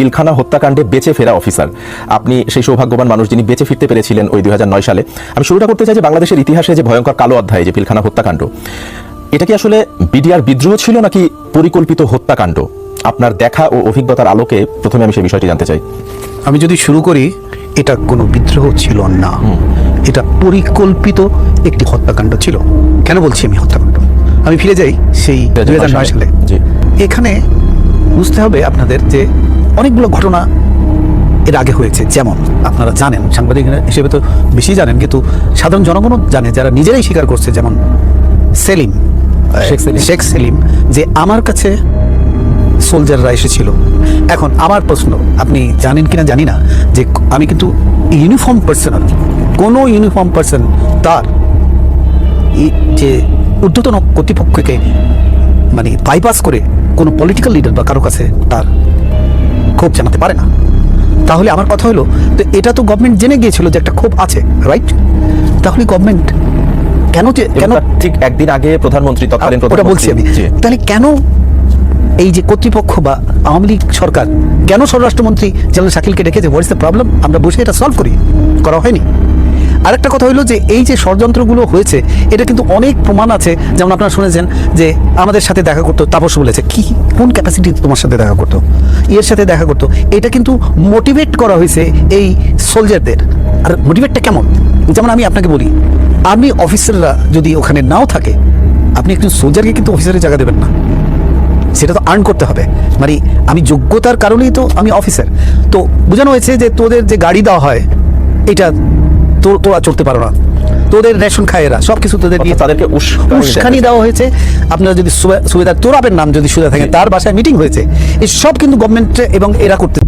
পিলখানা হত্যাকাণ্ডে বেঁচে ফেরা অফিসার, আপনি সেই সৌভাগ্যবান মানুষ যিনি বেঁচে ফিরতে পেরেছিলেন ওই 2009 সালে। আমি শুরুটা করতে চাই যে বাংলাদেশের ইতিহাসে যে ভয়ঙ্কর কালো অধ্যায় যে পিলখানা হত্যাকাণ্ড, এটা কি আসলে বিডিআর বিদ্রোহ ছিল নাকি পরিকল্পিত হত্যাকাণ্ড? আপনার দেখা ও অভিজ্ঞতার আলোকে প্রথমে আমি সেই বিষয়টি জানতে চাই। আমি যদি শুরু করি, এটা কোনো বিদ্রোহ ছিল না, এটা পরিকল্পিত একটি হত্যাকাণ্ড ছিল। কেন বলছি আমি হত্যাকাণ্ড? আমি ফিরে যাই সেই 2009 সালে। এখানে বুঝতে হবে আপনাদের যে অনেকগুলো ঘটনা এর আগে হয়েছে। যেমন আপনারা জানেন, সাংবাদিক হিসেবে তো বেশি জানেন, কিন্তু সাধারণ জনগণও জানে যারা নিজেরাই স্বীকার করছে। যেমন শেখ সেলিম, যে আমার কাছে সোলজাররা এসেছিল। এখন আমার প্রশ্ন, আপনি জানেন কিনা জানি না, যে আমি কিন্তু ইউনিফর্ম পার্সোনাল, কোনো ইউনিফর্ম পার্সন তার যে ঊর্ধ্বতন কর্তৃপক্ষকে মানে বাইপাস করে কোনো পলিটিক্যাল লিডার বা কারো কাছে তার ক্ষোভ জানাতে পারে না। তাহলে আমার কথা হলো, তো এটা তো গভর্নমেন্ট জেনে গিয়েছিল যে একটা ক্ষোভ আছে, রাইট? তাহলে গভর্নমেন্ট কেন ঠিক একদিন আগে প্রধানমন্ত্রী তৎকালীন ওটা বলছি আমি, তাহলে কেন এই যে কর্তৃপক্ষ বা আওয়ামী লীগ সরকার কেন স্বরাষ্ট্রমন্ত্রী জেনারেল শাকিলকে ডেকেছে? What is the problem? আমরা বসে এটা সলভ করা হয়নি। আরেকটা কথা হলো যে এই যে ষড়যন্ত্রগুলো হয়েছে, এটা কিন্তু অনেক প্রমাণ আছে। যেমন আপনারা শুনেছেন যে আমাদের সাথে দেখা করতো, তাপস বলেছে কি কোন ক্যাপাসিটি তোমার সাথে দেখা করতো, এর সাথে দেখা করতো। এটা কিন্তু মোটিভেট করা হয়েছে এই সোলজারদের। আর মোটিভেটটা কেমন? যেমন আমি আপনাকে বলি, আর্মি অফিসাররা যদি ওখানে নাও থাকে, আপনি একজন সোলজারকে কিন্তু অফিসারের জায়গা দেবেন না, সেটা তো আর্ন করতে হবে। মানে আমি যোগ্যতার কারণেই তো আমি অফিসার। তো বোঝানো হয়েছে যে তোদের যে গাড়ি দেওয়া হয়, এটা তোরা চলতে পারো না, তোদের রেশন খায় এরা, সব কিছু তোদের দিয়ে তাদেরকে উস্কানি দেওয়া হয়েছে। আপনারা যদি সুবেদার তোরাবের নাম যদি সুবিধা থাকে, তার বাসায় মিটিং হয়েছে, এই সব কিন্তু গভর্নমেন্ট এবং এরা করতে